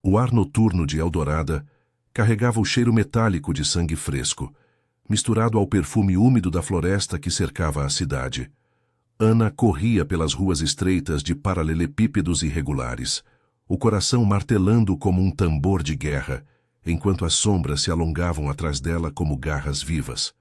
O ar noturno de Eldorada carregava o cheiro metálico de sangue fresco, misturado ao perfume úmido da floresta que cercava a cidade. Ana corria pelas ruas estreitas de paralelepípedos irregulares, o coração martelando como um tambor de guerra, enquanto as sombras se alongavam atrás dela como garras vivas.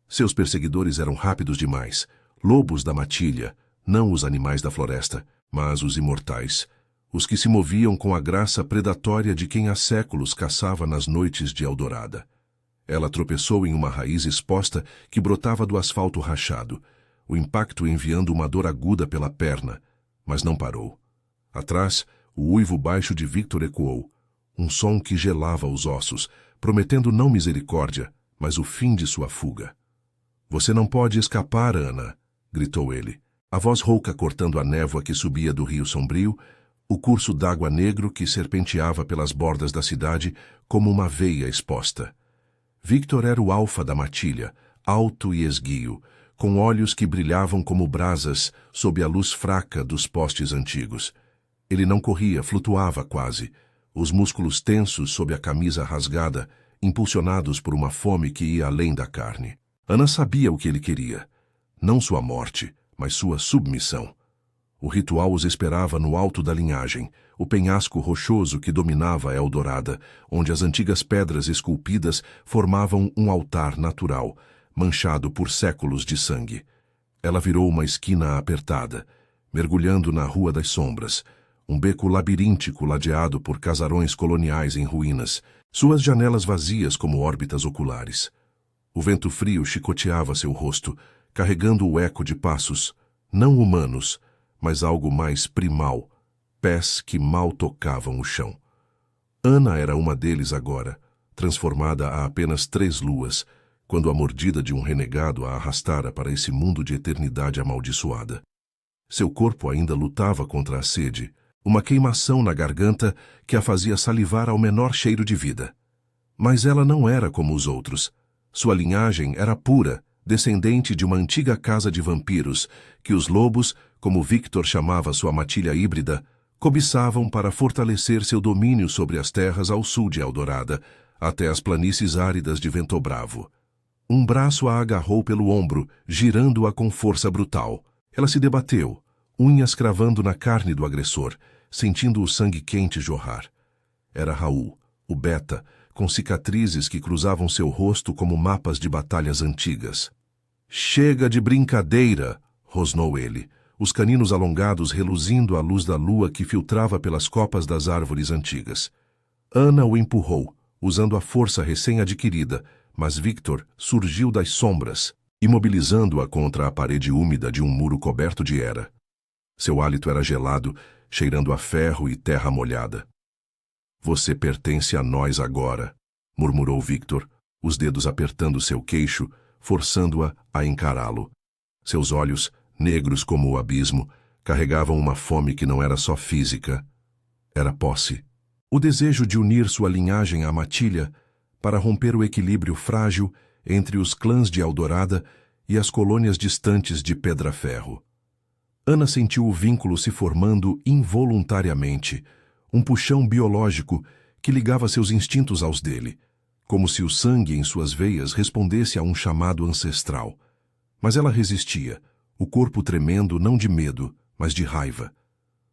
Seus perseguidores eram rápidos demais, lobos da matilha, não os animais da floresta, mas os imortais, os que se moviam com a graça predatória de quem há séculos caçava nas noites de Eldorada. Ela tropeçou em uma raiz exposta que brotava do asfalto rachado, o impacto enviando uma dor aguda pela perna, mas não parou. Atrás, o uivo baixo de Victor ecoou, um som que gelava os ossos, prometendo não misericórdia, mas o fim de sua fuga. "Você não pode escapar, Ana", gritou ele, a voz rouca cortando a névoa que subia do rio sombrio, o curso d'água negro que serpenteava pelas bordas da cidade como uma veia exposta. Victor era o alfa da matilha, alto e esguio, com olhos que brilhavam como brasas sob a luz fraca dos postes antigos. Ele não corria, flutuava quase, os músculos tensos sob a camisa rasgada, impulsionados por uma fome que ia além da carne. Ana sabia o que ele queria. Não sua morte, mas sua submissão. O ritual os esperava no alto da linhagem, o penhasco rochoso que dominava Eldorada, onde as antigas pedras esculpidas formavam um altar natural, manchado por séculos de sangue. Ela virou uma esquina apertada, mergulhando na Rua das Sombras, um beco labiríntico ladeado por casarões coloniais em ruínas, suas janelas vazias como órbitas oculares. O vento frio chicoteava seu rosto, carregando o eco de passos, não humanos, mas algo mais primal, pés que mal tocavam o chão. Ana era uma deles agora, transformada a apenas 3 luas, quando a mordida de um renegado a arrastara para esse mundo de eternidade amaldiçoada. Seu corpo ainda lutava contra a sede, uma queimação na garganta que a fazia salivar ao menor cheiro de vida. Mas ela não era como os outros. Sua linhagem era pura, descendente de uma antiga casa de vampiros, que os lobos, como Victor chamava sua matilha híbrida, cobiçavam para fortalecer seu domínio sobre as terras ao sul de Eldorada, até as planícies áridas de Ventobravo. Um braço a agarrou pelo ombro, girando-a com força brutal. Ela se debateu, unhas cravando na carne do agressor, sentindo o sangue quente jorrar. Era Raul, o Beta, com cicatrizes que cruzavam seu rosto como mapas de batalhas antigas. "Chega de brincadeira!" rosnou ele, os caninos alongados reluzindo à luz da lua que filtrava pelas copas das árvores antigas. Ana o empurrou, usando a força recém-adquirida, mas Victor surgiu das sombras, imobilizando-a contra a parede úmida de um muro coberto de era. Seu hálito era gelado, cheirando a ferro e terra molhada. "Você pertence a nós agora", murmurou Victor, os dedos apertando seu queixo, forçando-a a encará-lo. Seus olhos, negros como o abismo, carregavam uma fome que não era só física. Era posse. O desejo de unir sua linhagem à matilha para romper o equilíbrio frágil entre os clãs de Eldorada e as colônias distantes de Pedra-Ferro. Ana sentiu o vínculo se formando involuntariamente, um puxão biológico que ligava seus instintos aos dele, como se o sangue em suas veias respondesse a um chamado ancestral. Mas ela resistia, o corpo tremendo não de medo, mas de raiva.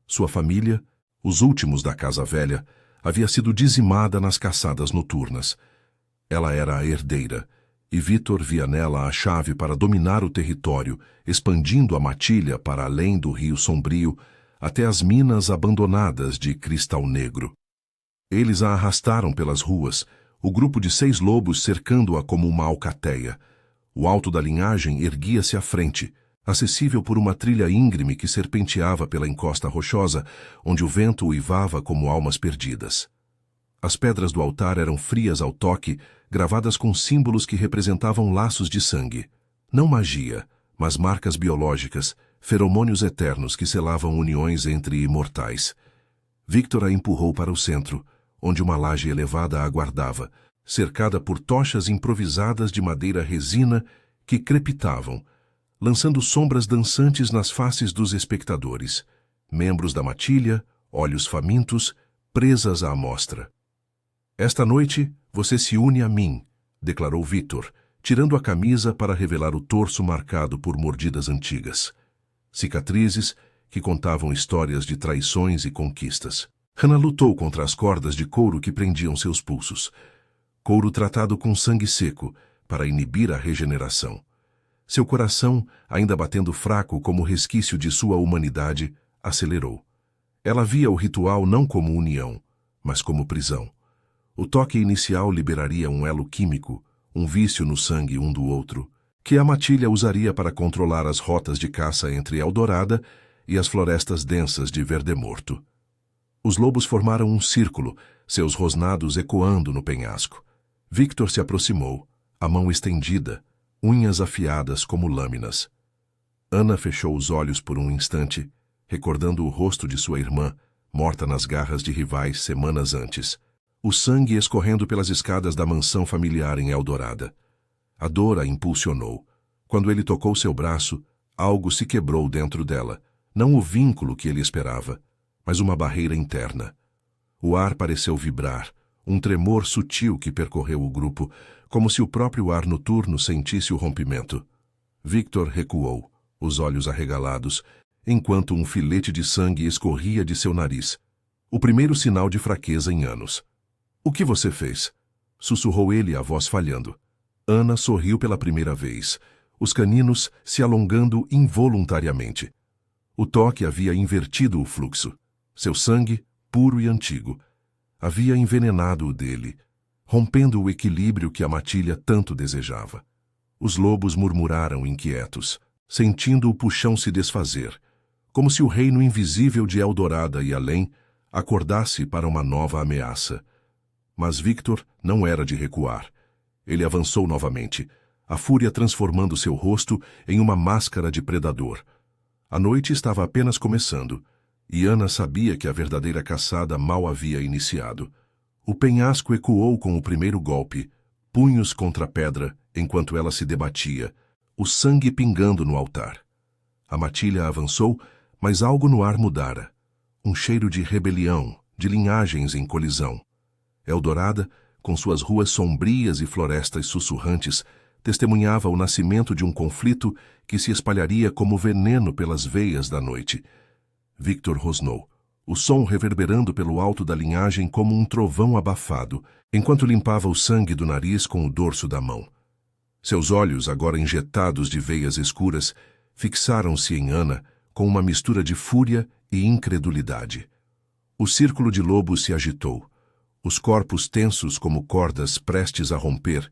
Sua família, os últimos da Casa Velha, havia sido dizimada nas caçadas noturnas. Ela era a herdeira, e Victor via nela a chave para dominar o território, expandindo a matilha para além do Rio Sombrio, até as minas abandonadas de Cristal Negro. Eles a arrastaram pelas ruas, o grupo de 6 lobos cercando-a como uma alcateia. O alto da linhagem erguia-se à frente, acessível por uma trilha íngreme que serpenteava pela encosta rochosa, onde o vento uivava como almas perdidas. As pedras do altar eram frias ao toque, gravadas com símbolos que representavam laços de sangue. Não magia, mas marcas biológicas, feromônios eternos que selavam uniões entre imortais. Victor a empurrou para o centro, onde uma laje elevada a aguardava, cercada por tochas improvisadas de madeira resina que crepitavam, lançando sombras dançantes nas faces dos espectadores. Membros da matilha, olhos famintos, presas à amostra. Esta noite, você se une a mim, declarou Victor, tirando a camisa para revelar o torso marcado por mordidas antigas. Cicatrizes que contavam histórias de traições e conquistas. Hannah lutou contra as cordas de couro que prendiam seus pulsos. Couro tratado com sangue seco para inibir a regeneração. Seu coração, ainda batendo fraco como resquício de sua humanidade, acelerou. Ela via o ritual não como união, mas como prisão. O toque inicial liberaria um elo químico, um vício no sangue um do outro, que a matilha usaria para controlar as rotas de caça entre Eldorada e as florestas densas de Verdemorto. Os lobos formaram um círculo, seus rosnados ecoando no penhasco. Victor se aproximou, a mão estendida, unhas afiadas como lâminas. Ana fechou os olhos por um instante, recordando o rosto de sua irmã, morta nas garras de rivais semanas antes. O sangue escorrendo pelas escadas da mansão familiar em Eldorada. A dor a impulsionou. Quando ele tocou seu braço, algo se quebrou dentro dela. Não o vínculo que ele esperava, mas uma barreira interna. O ar pareceu vibrar, um tremor sutil que percorreu o grupo, como se o próprio ar noturno sentisse o rompimento. Victor recuou, os olhos arregalados, enquanto um filete de sangue escorria de seu nariz. O primeiro sinal de fraqueza em anos. "O que você fez?" sussurrou ele, a voz falhando. Ana sorriu pela primeira vez, os caninos se alongando involuntariamente. O toque havia invertido o fluxo. Seu sangue, puro e antigo, havia envenenado o dele, rompendo o equilíbrio que a matilha tanto desejava. Os lobos murmuraram inquietos, sentindo o puxão se desfazer, como se o reino invisível de Eldorada e além acordasse para uma nova ameaça. Mas Victor não era de recuar. Ele avançou novamente, a fúria transformando seu rosto em uma máscara de predador. A noite estava apenas começando, e Ana sabia que a verdadeira caçada mal havia iniciado. O penhasco ecoou com o primeiro golpe, punhos contra a pedra, enquanto ela se debatia, o sangue pingando no altar. A matilha avançou, mas algo no ar mudara. Um cheiro de rebelião, de linhagens em colisão. Eldorada, com suas ruas sombrias e florestas sussurrantes, testemunhava o nascimento de um conflito que se espalharia como veneno pelas veias da noite. Victor rosnou, o som reverberando pelo alto da linhagem como um trovão abafado, enquanto limpava o sangue do nariz com o dorso da mão. Seus olhos, agora injetados de veias escuras, fixaram-se em Ana com uma mistura de fúria e incredulidade. O círculo de lobos se agitou. Os corpos tensos como cordas prestes a romper,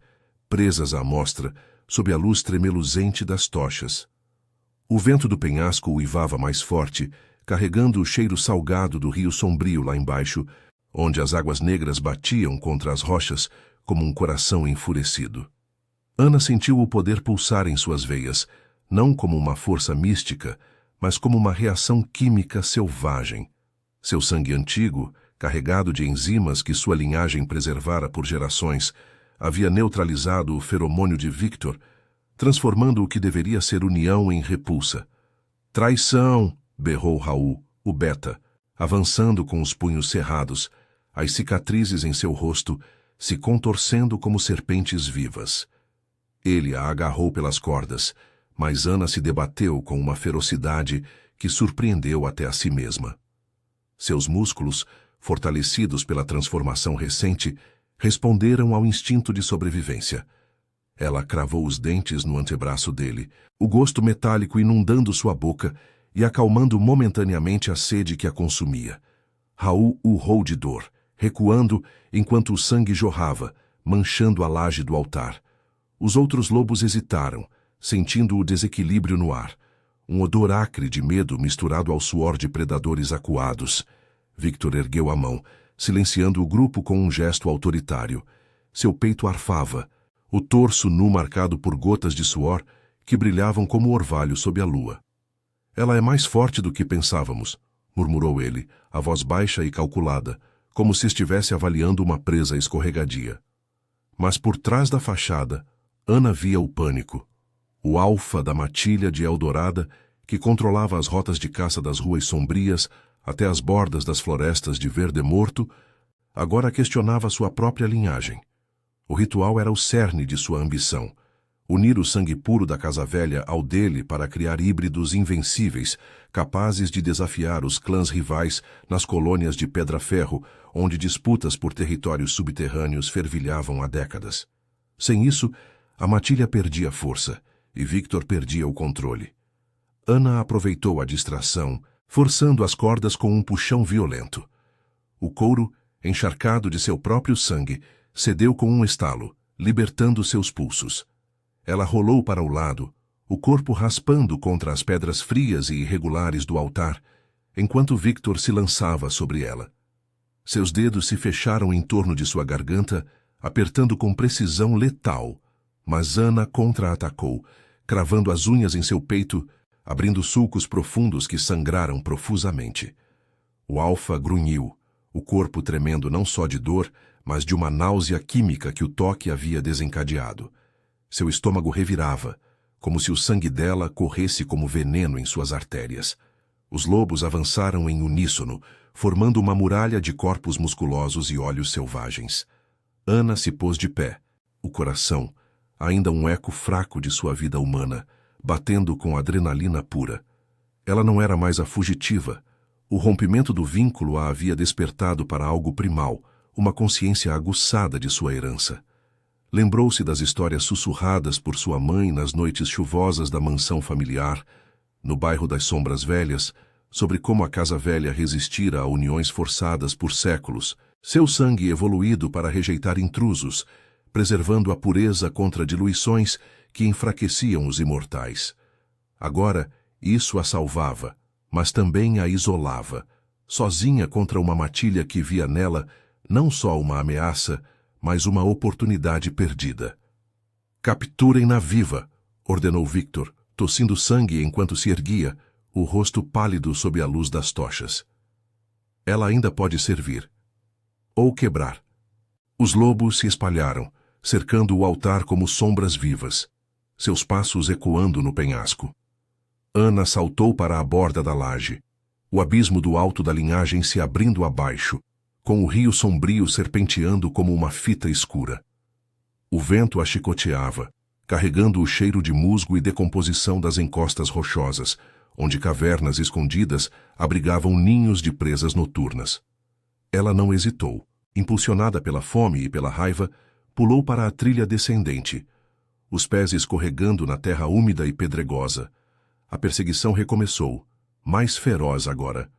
presas à mostra, sob a luz tremeluzente das tochas. O vento do penhasco uivava mais forte, carregando o cheiro salgado do rio sombrio lá embaixo, onde as águas negras batiam contra as rochas como um coração enfurecido. Ana sentiu o poder pulsar em suas veias, não como uma força mística, mas como uma reação química selvagem. Seu sangue antigo, carregado de enzimas que sua linhagem preservara por gerações, havia neutralizado o feromônio de Victor, transformando o que deveria ser união em repulsa. "Traição!" berrou Raul, o beta, avançando com os punhos cerrados, as cicatrizes em seu rosto se contorcendo como serpentes vivas. Ele a agarrou pelas cordas, mas Ana se debateu com uma ferocidade que surpreendeu até a si mesma. Seus músculos, fortalecidos pela transformação recente, responderam ao instinto de sobrevivência. Ela cravou os dentes no antebraço dele, o gosto metálico inundando sua boca e acalmando momentaneamente a sede que a consumia. Raul urrou de dor, recuando enquanto o sangue jorrava, manchando a laje do altar. Os outros lobos hesitaram, sentindo o desequilíbrio no ar. Um odor acre de medo misturado ao suor de predadores acuados. Victor ergueu a mão, silenciando o grupo com um gesto autoritário. Seu peito arfava, o torso nu marcado por gotas de suor que brilhavam como orvalho sob a lua. "Ela é mais forte do que pensávamos", murmurou ele, a voz baixa e calculada, como se estivesse avaliando uma presa escorregadia. Mas por trás da fachada, Ana via o pânico. O alfa da matilha de Eldorada, que controlava as rotas de caça das ruas sombrias, até as bordas das florestas de verde morto, agora questionava sua própria linhagem. O ritual era o cerne de sua ambição: unir o sangue puro da Casa Velha ao dele para criar híbridos invencíveis, capazes de desafiar os clãs rivais nas colônias de Pedra-Ferro, onde disputas por territórios subterrâneos fervilhavam há décadas. Sem isso, a matilha perdia força e Victor perdia o controle. Ana aproveitou a distração, forçando as cordas com um puxão violento. O couro, encharcado de seu próprio sangue, cedeu com um estalo, libertando seus pulsos. Ela rolou para o lado, o corpo raspando contra as pedras frias e irregulares do altar, enquanto Victor se lançava sobre ela. Seus dedos se fecharam em torno de sua garganta, apertando com precisão letal, mas Ana contra-atacou, cravando as unhas em seu peito, abrindo sulcos profundos que sangraram profusamente. O alfa grunhiu, o corpo tremendo não só de dor, mas de uma náusea química que o toque havia desencadeado. Seu estômago revirava, como se o sangue dela corresse como veneno em suas artérias. Os lobos avançaram em uníssono, formando uma muralha de corpos musculosos e olhos selvagens. Ana se pôs de pé, o coração, ainda um eco fraco de sua vida humana, batendo com adrenalina pura. Ela não era mais a fugitiva. O rompimento do vínculo a havia despertado para algo primal, uma consciência aguçada de sua herança. Lembrou-se das histórias sussurradas por sua mãe nas noites chuvosas da mansão familiar, no bairro das Sombras Velhas, sobre como a Casa Velha resistira a uniões forçadas por séculos, seu sangue evoluído para rejeitar intrusos, preservando a pureza contra diluições que enfraqueciam os imortais. Agora, isso a salvava, mas também a isolava, sozinha contra uma matilha que via nela não só uma ameaça, mas uma oportunidade perdida. "Capturem-na viva", ordenou Victor, tossindo sangue enquanto se erguia, o rosto pálido sob a luz das tochas. "Ela ainda pode servir. Ou quebrar." Os lobos se espalharam, cercando o altar como sombras vivas, seus passos ecoando no penhasco. Ana saltou para a borda da laje, o abismo do alto da linhagem se abrindo abaixo, com o rio sombrio serpenteando como uma fita escura. O vento a chicoteava, carregando o cheiro de musgo e decomposição das encostas rochosas, onde cavernas escondidas abrigavam ninhos de presas noturnas. Ela não hesitou. Impulsionada pela fome e pela raiva, pulou para a trilha descendente, os pés escorregando na terra úmida e pedregosa. A perseguição recomeçou, mais feroz agora.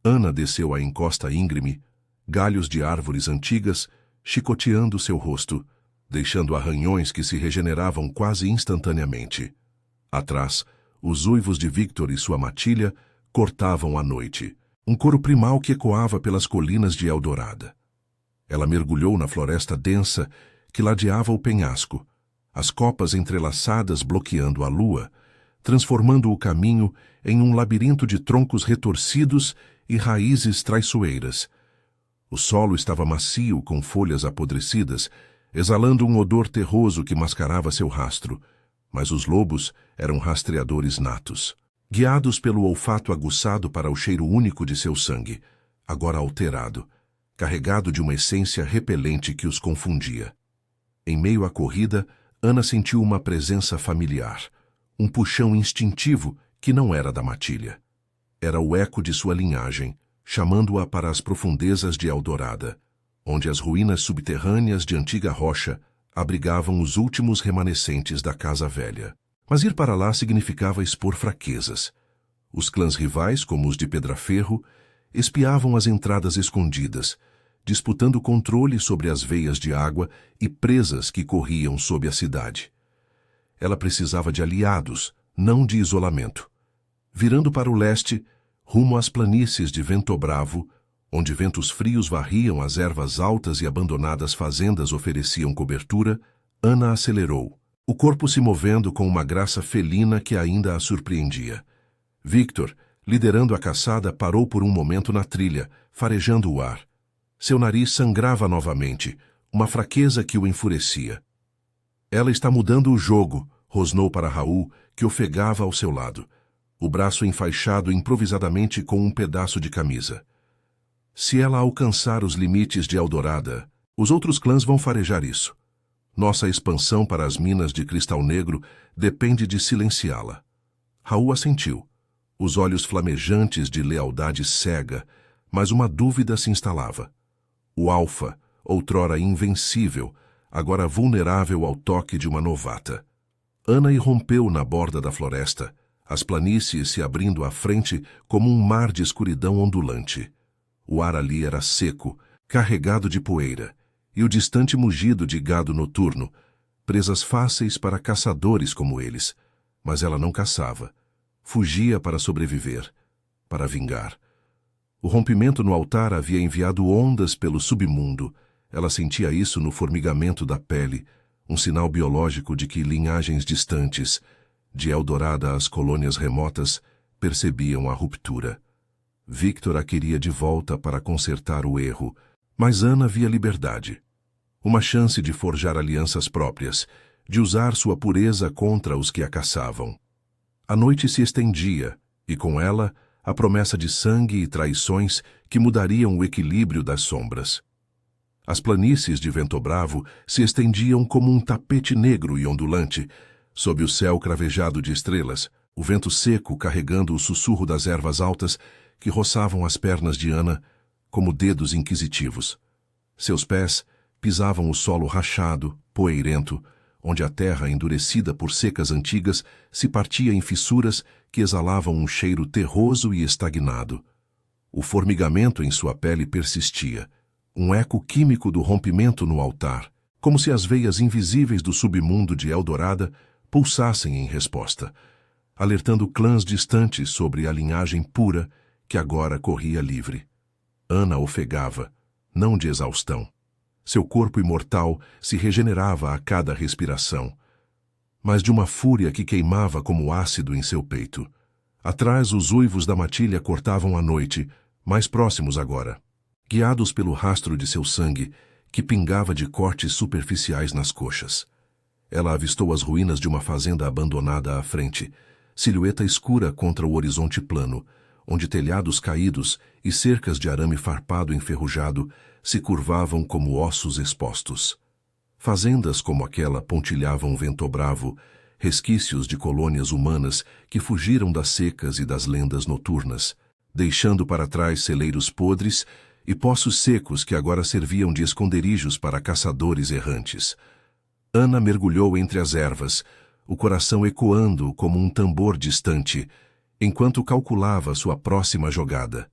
Ana desceu a encosta íngreme, galhos de árvores antigas chicoteando seu rosto, deixando arranhões que se regeneravam quase instantaneamente. Atrás, os uivos de Victor e sua matilha cortavam a noite, um coro primal que ecoava pelas colinas de Eldorada. Ela mergulhou na floresta densa que ladeava o penhasco, as copas entrelaçadas bloqueando a lua, transformando o caminho em um labirinto de troncos retorcidos e raízes traiçoeiras. O solo estava macio com folhas apodrecidas, exalando um odor terroso que mascarava seu rastro, mas os lobos eram rastreadores natos, guiados pelo olfato aguçado para o cheiro único de seu sangue, agora alterado, carregado de uma essência repelente que os confundia. Em meio à corrida, Ana sentiu uma presença familiar, um puxão instintivo que não era da matilha. Era o eco de sua linhagem, chamando-a para as profundezas de Eldorada, onde as ruínas subterrâneas de antiga rocha abrigavam os últimos remanescentes da Casa Velha. Mas ir para lá significava expor fraquezas. Os clãs rivais, como os de Pedra-Ferro, espiavam as entradas escondidas, disputando controle sobre as veias de água e presas que corriam sob a cidade. Ela precisava de aliados, não de isolamento. Virando para o leste, rumo às planícies de Vento Bravo, onde ventos frios varriam as ervas altas e abandonadas fazendas ofereciam cobertura, Ana acelerou, o corpo se movendo com uma graça felina que ainda a surpreendia. Victor, liderando a caçada, parou por um momento na trilha, farejando o ar. Seu nariz sangrava novamente, uma fraqueza que o enfurecia. "Ela está mudando o jogo", rosnou para Raul, que ofegava ao seu lado. o braço enfaixado improvisadamente com um pedaço de camisa. Se ela alcançar os limites de Eldorada, os outros clãs vão farejar isso. Nossa expansão para as minas de cristal negro depende de silenciá-la. Raul assentiu, os olhos flamejantes de lealdade cega, mas uma dúvida se instalava. O Alfa, outrora invencível, agora vulnerável ao toque de uma novata. Ana irrompeu na borda da floresta, as planícies se abrindo à frente como um mar de escuridão ondulante. O ar ali era seco, carregado de poeira, e o distante mugido de gado noturno, presas fáceis para caçadores como eles. Mas ela não caçava. Fugia para sobreviver, para vingar. O rompimento no altar havia enviado ondas pelo submundo. Ela sentia isso no formigamento da pele, um sinal biológico de que linhagens distantes, de Eldorada às colônias remotas, percebiam a ruptura. Victor a queria de volta para consertar o erro, mas Ana via liberdade. Uma chance de forjar alianças próprias, de usar sua pureza contra os que a caçavam. A noite se estendia, e com ela, a promessa de sangue e traições que mudariam o equilíbrio das sombras. As planícies de Vento Bravo se estendiam como um tapete negro e ondulante, sob o céu cravejado de estrelas, o vento seco carregando o sussurro das ervas altas que roçavam as pernas de Ana como dedos inquisitivos. Seus pés pisavam o solo rachado, poeirento, onde a terra, endurecida por secas antigas, se partia em fissuras que exalavam um cheiro terroso e estagnado. O formigamento em sua pele persistia, um eco químico do rompimento no altar, como se as veias invisíveis do submundo de Eldorada pulsassem em resposta, alertando clãs distantes sobre a linhagem pura que agora corria livre. Ana ofegava, não de exaustão. Seu corpo imortal se regenerava a cada respiração, mas de uma fúria que queimava como ácido em seu peito. Atrás, os uivos da matilha cortavam a noite, mais próximos agora, guiados pelo rastro de seu sangue, que pingava de cortes superficiais nas coxas. Ela avistou as ruínas de uma fazenda abandonada à frente, silhueta escura contra o horizonte plano, onde telhados caídos e cercas de arame farpado enferrujado se curvavam como ossos expostos. Fazendas como aquela pontilhavam Vento Bravo, resquícios de colônias humanas que fugiram das secas e das lendas noturnas, deixando para trás celeiros podres e poços secos que agora serviam de esconderijos para caçadores errantes. Ana mergulhou entre as ervas, o coração ecoando como um tambor distante, enquanto calculava sua próxima jogada.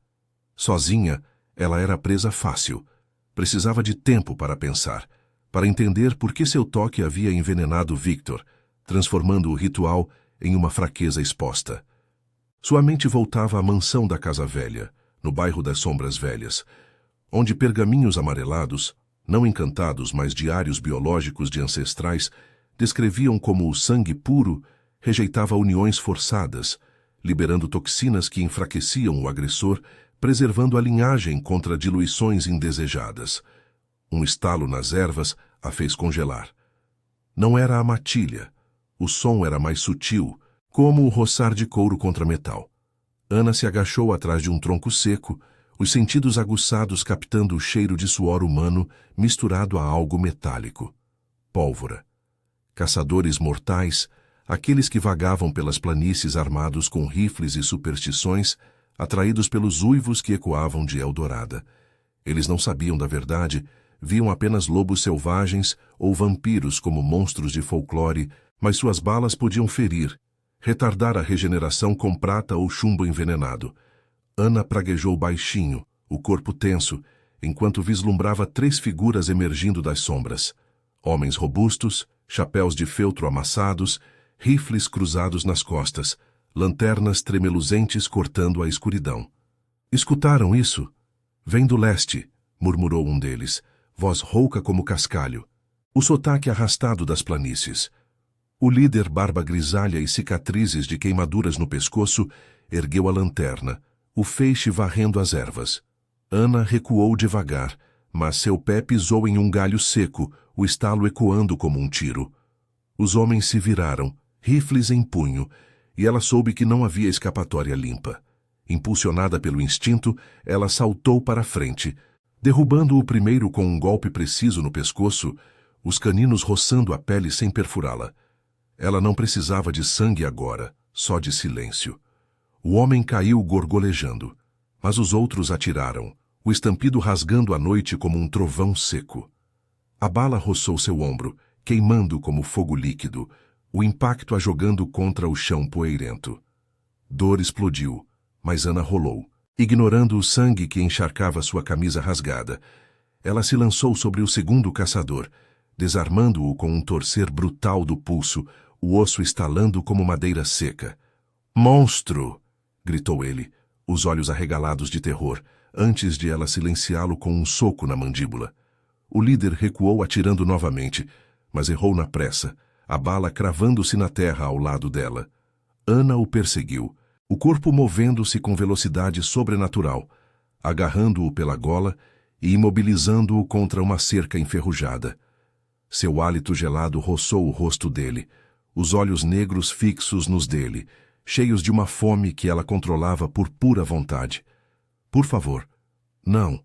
Sozinha, ela era presa fácil. Precisava de tempo para pensar, para entender por que seu toque havia envenenado Victor, transformando o ritual em uma fraqueza exposta. Sua mente voltava à mansão da Casa Velha, no bairro das Sombras Velhas, onde pergaminhos amarelados, não encantados, mas diários biológicos de ancestrais, descreviam como o sangue puro rejeitava uniões forçadas, liberando toxinas que enfraqueciam o agressor, preservando a linhagem contra diluições indesejadas. Um estalo nas ervas a fez congelar. Não era a matilha. O som era mais sutil, como o roçar de couro contra metal. Ana se agachou atrás de um tronco seco, os sentidos aguçados captando o cheiro de suor humano misturado a algo metálico. Pólvora. Caçadores mortais, aqueles que vagavam pelas planícies armados com rifles e superstições, atraídos pelos uivos que ecoavam de Eldorada. Eles não sabiam da verdade, viam apenas lobos selvagens ou vampiros como monstros de folclore, mas suas balas podiam ferir, retardar a regeneração com prata ou chumbo envenenado. Ana praguejou baixinho, o corpo tenso, enquanto vislumbrava 3 figuras emergindo das sombras. Homens robustos, chapéus de feltro amassados, rifles cruzados nas costas, lanternas tremeluzentes cortando a escuridão. Escutaram isso? Vem do leste, murmurou um deles, voz rouca como cascalho. O sotaque arrastado das planícies. O líder, barba grisalha e cicatrizes de queimaduras no pescoço, ergueu a lanterna, o feixe varrendo as ervas. Ana recuou devagar, mas seu pé pisou em um galho seco, o estalo ecoando como um tiro. Os homens se viraram, rifles em punho, e ela soube que não havia escapatória limpa. Impulsionada pelo instinto, ela saltou para a frente, derrubando-o primeiro com um golpe preciso no pescoço, os caninos roçando a pele sem perfurá-la. Ela não precisava de sangue agora, só de silêncio. O homem caiu gorgolejando, mas os outros atiraram, o estampido rasgando a noite como um trovão seco. A bala roçou seu ombro, queimando como fogo líquido, o impacto a jogando contra o chão poeirento. Dor explodiu, mas Ana rolou, ignorando o sangue que encharcava sua camisa rasgada. Ela se lançou sobre o segundo caçador, desarmando-o com um torcer brutal do pulso, o osso estalando como madeira seca. "Monstro!" gritou ele, os olhos arregalados de terror, antes de ela silenciá-lo com um soco na mandíbula. O líder recuou atirando novamente, mas errou na pressa, a bala cravando-se na terra ao lado dela. Ana o perseguiu, o corpo movendo-se com velocidade sobrenatural, agarrando-o pela gola e imobilizando-o contra uma cerca enferrujada. Seu hálito gelado roçou o rosto dele, os olhos negros fixos nos dele, cheios de uma fome que ela controlava por pura vontade. "Por favor, não",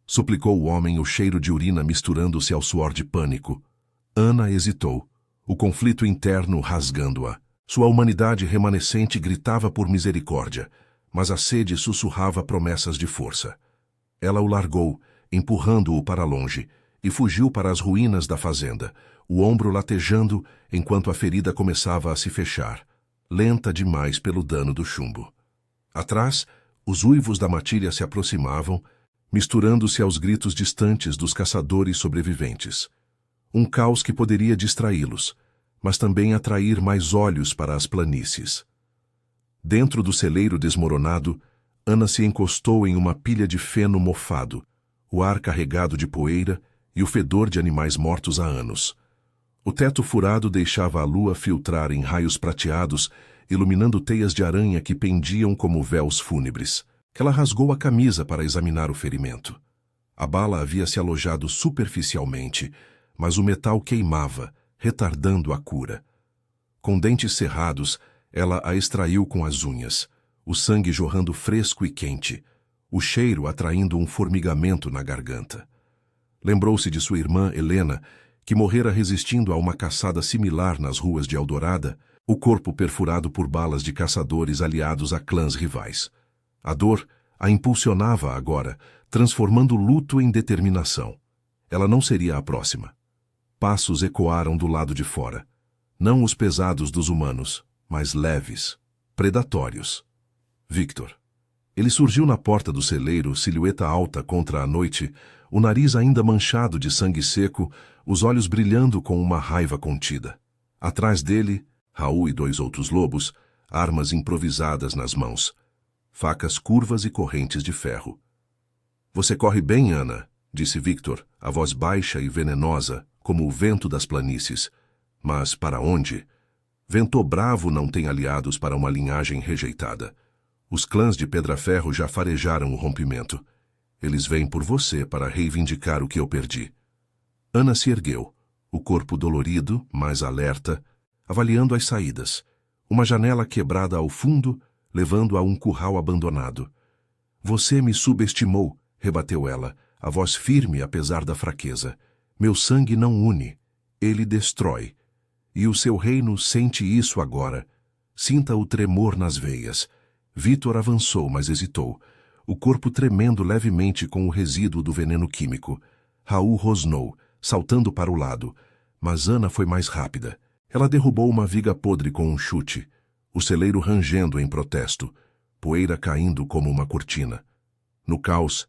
suplicou o homem, o cheiro de urina misturando-se ao suor de pânico. Ana hesitou, o conflito interno rasgando-a. Sua humanidade remanescente gritava por misericórdia, mas a sede sussurrava promessas de força. Ela o largou, empurrando-o para longe, e fugiu para as ruínas da fazenda, o ombro latejando enquanto a ferida começava a se fechar, lenta demais pelo dano do chumbo. Atrás, os uivos da matilha se aproximavam, misturando-se aos gritos distantes dos caçadores sobreviventes. Um caos que poderia distraí-los, mas também atrair mais olhos para as planícies. Dentro do celeiro desmoronado, Ana se encostou em uma pilha de feno mofado, o ar carregado de poeira e o fedor de animais mortos há anos. O teto furado deixava a lua filtrar em raios prateados, iluminando teias de aranha que pendiam como véus fúnebres. Ela rasgou a camisa para examinar o ferimento. A bala havia se alojado superficialmente, mas o metal queimava, retardando a cura. Com dentes cerrados, ela a extraiu com as unhas, o sangue jorrando fresco e quente, o cheiro atraindo um formigamento na garganta. Lembrou-se de sua irmã, Helena, que morrera resistindo a uma caçada similar nas ruas de Eldorada, o corpo perfurado por balas de caçadores aliados a clãs rivais. A dor a impulsionava agora, transformando luto em determinação. Ela não seria a próxima. Passos ecoaram do lado de fora. Não os pesados dos humanos, mas leves, predatórios. Victor. Ele surgiu na porta do celeiro, silhueta alta contra a noite, o nariz ainda manchado de sangue seco, os olhos brilhando com uma raiva contida. Atrás dele, Raul e 2 outros lobos, armas improvisadas nas mãos, facas curvas e correntes de ferro. "Você corre bem, Ana", disse Victor, a voz baixa e venenosa, como o vento das planícies. "Mas para onde? Vento Bravo não tem aliados para uma linhagem rejeitada. Os clãs de Pedraferro já farejaram o rompimento. Eles vêm por você para reivindicar o que eu perdi." Ana se ergueu, o corpo dolorido, mas alerta, avaliando as saídas. Uma janela quebrada ao fundo, levando a um curral abandonado. "Você me subestimou", rebateu ela, a voz firme apesar da fraqueza. "Meu sangue não une, ele destrói. E o seu reino sente isso agora. Sinta o tremor nas veias." Victor avançou, mas hesitou, o corpo tremendo levemente com o resíduo do veneno químico. Raul rosnou, saltando para o lado, mas Ana foi mais rápida. Ela derrubou uma viga podre com um chute, o celeiro rangendo em protesto, poeira caindo como uma cortina. No caos,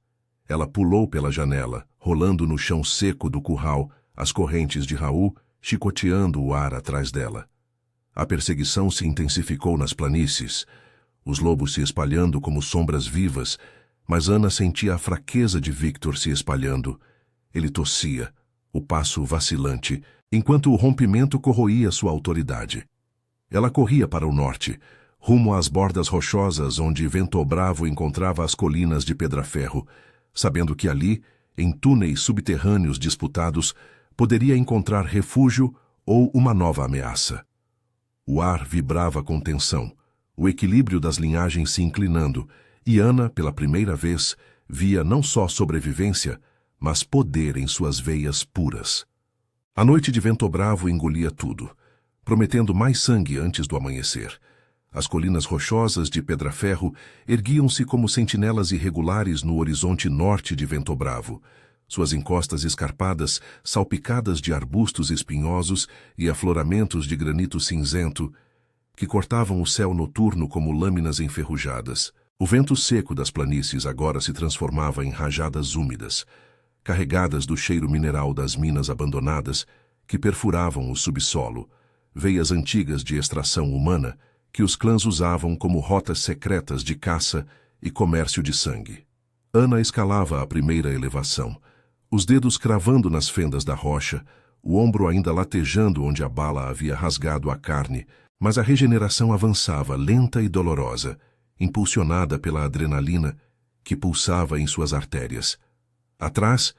ela pulou pela janela, rolando no chão seco do curral, as correntes de Raul chicoteando o ar atrás dela. A perseguição se intensificou nas planícies, os lobos se espalhando como sombras vivas, mas Ana sentia a fraqueza de Victor se espalhando. Ele tossia, o passo vacilante, enquanto o rompimento corroía sua autoridade. Ela corria para o norte, rumo às bordas rochosas onde Vento Bravo encontrava as colinas de Pedraferro, sabendo que ali, em túneis subterrâneos disputados, poderia encontrar refúgio ou uma nova ameaça. O ar vibrava com tensão, o equilíbrio das linhagens se inclinando, e Ana, pela primeira vez, via não só sobrevivência, mas poder em suas veias puras. A noite de vento bravo engolia tudo, prometendo mais sangue antes do amanhecer. As colinas rochosas de Pedraferro erguiam-se como sentinelas irregulares no horizonte norte de Vento Bravo, suas encostas escarpadas salpicadas de arbustos espinhosos e afloramentos de granito cinzento que cortavam o céu noturno como lâminas enferrujadas. O vento seco das planícies agora se transformava em rajadas úmidas, carregadas do cheiro mineral das minas abandonadas que perfuravam o subsolo, veias antigas de extração humana que os clãs usavam como rotas secretas de caça e comércio de sangue. Ana escalava a primeira elevação, os dedos cravando nas fendas da rocha, o ombro ainda latejando onde a bala havia rasgado a carne, mas a regeneração avançava lenta e dolorosa, impulsionada pela adrenalina que pulsava em suas artérias. Atrás,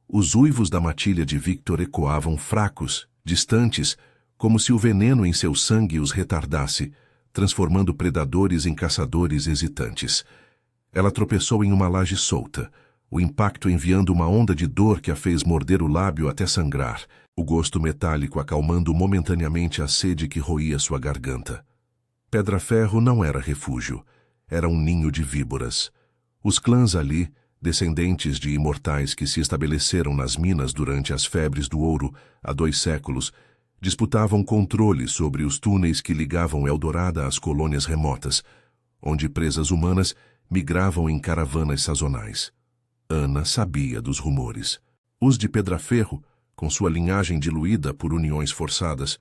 os uivos da matilha de Victor ecoavam fracos, distantes, como se o veneno em seu sangue os retardasse, transformando predadores em caçadores hesitantes. Ela tropeçou em uma laje solta, o impacto enviando uma onda de dor que a fez morder o lábio até sangrar, o gosto metálico acalmando momentaneamente a sede que roía sua garganta. Pedraferro não era refúgio, era um ninho de víboras. Os clãs ali, descendentes de imortais que se estabeleceram nas minas durante as febres do ouro há 2 séculos, disputavam controle sobre os túneis que ligavam Eldorada às colônias remotas, onde presas humanas migravam em caravanas sazonais. Ana sabia dos rumores. Os de Pedraferro, com sua linhagem diluída por uniões forçadas,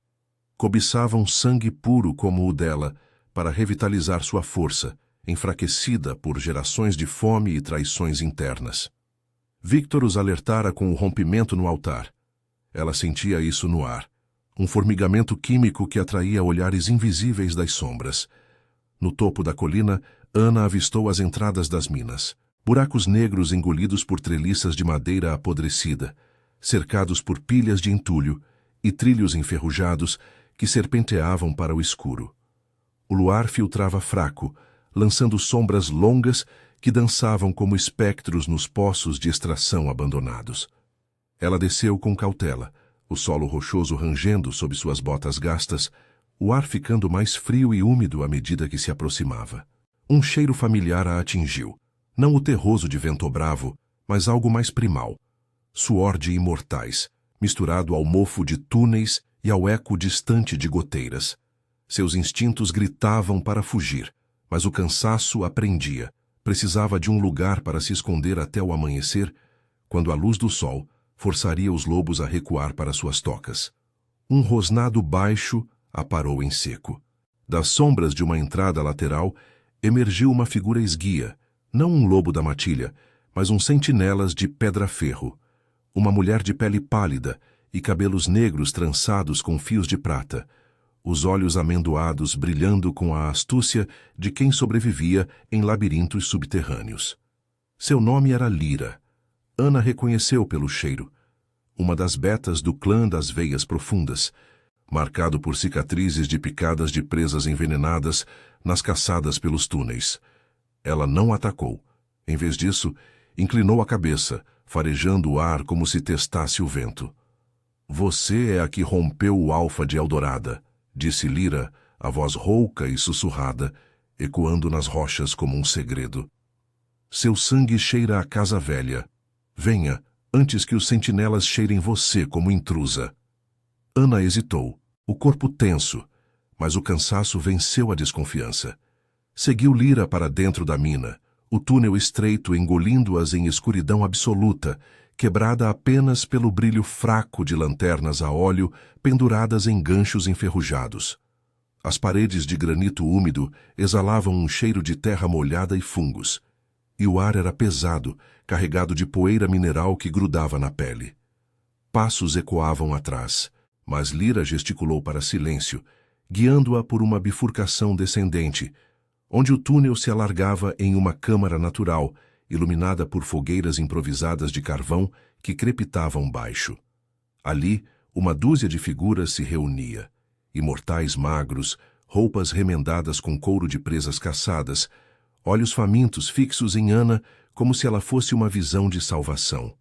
cobiçavam sangue puro como o dela para revitalizar sua força, enfraquecida por gerações de fome e traições internas. Victor os alertara com o rompimento no altar. Ela sentia isso no ar, um formigamento químico que atraía olhares invisíveis das sombras. No topo da colina, Ana avistou as entradas das minas, buracos negros engolidos por treliças de madeira apodrecida, cercados por pilhas de entulho e trilhos enferrujados que serpenteavam para o escuro. O luar filtrava fraco, lançando sombras longas que dançavam como espectros nos poços de extração abandonados. Ela desceu com cautela, o solo rochoso rangendo sob suas botas gastas, o ar ficando mais frio e úmido à medida que se aproximava. Um cheiro familiar a atingiu, não o terroso de Vento Bravo, mas algo mais primal. Suor de imortais, misturado ao mofo de túneis e ao eco distante de goteiras. Seus instintos gritavam para fugir, mas o cansaço a prendia. Precisava de um lugar para se esconder até o amanhecer, quando a luz do sol forçaria os lobos a recuar para suas tocas. Um rosnado baixo a parou em seco. Das sombras de uma entrada lateral, emergiu uma figura esguia, não um lobo da matilha, mas um sentinelas de Pedraferro. Uma mulher de pele pálida e cabelos negros trançados com fios de prata, os olhos amendoados brilhando com a astúcia de quem sobrevivia em labirintos subterrâneos. Seu nome era Lyra. Ana reconheceu pelo cheiro. Uma das betas do clã das veias profundas, marcado por cicatrizes de picadas de presas envenenadas nas caçadas pelos túneis. Ela não atacou. Em vez disso, inclinou a cabeça, farejando o ar como se testasse o vento. Você é a que rompeu o alfa de Eldorada, disse Lyra, a voz rouca e sussurrada, ecoando nas rochas como um segredo. Seu sangue cheira a casa velha. Venha, antes que os sentinelas cheirem você como intrusa. Ana hesitou, o corpo tenso, mas o cansaço venceu a desconfiança. Seguiu Lyra para dentro da mina, o túnel estreito engolindo-as em escuridão absoluta, quebrada apenas pelo brilho fraco de lanternas a óleo penduradas em ganchos enferrujados. As paredes de granito úmido exalavam um cheiro de terra molhada e fungos, e o ar era pesado, carregado de poeira mineral que grudava na pele. Passos ecoavam atrás, mas Lyra gesticulou para silêncio, guiando-a por uma bifurcação descendente, onde o túnel se alargava em uma câmara natural, iluminada por fogueiras improvisadas de carvão que crepitavam baixo. Ali, uma dúzia de figuras se reunia, imortais magros, roupas remendadas com couro de presas caçadas, olhos famintos fixos em Ana como se ela fosse uma visão de salvação.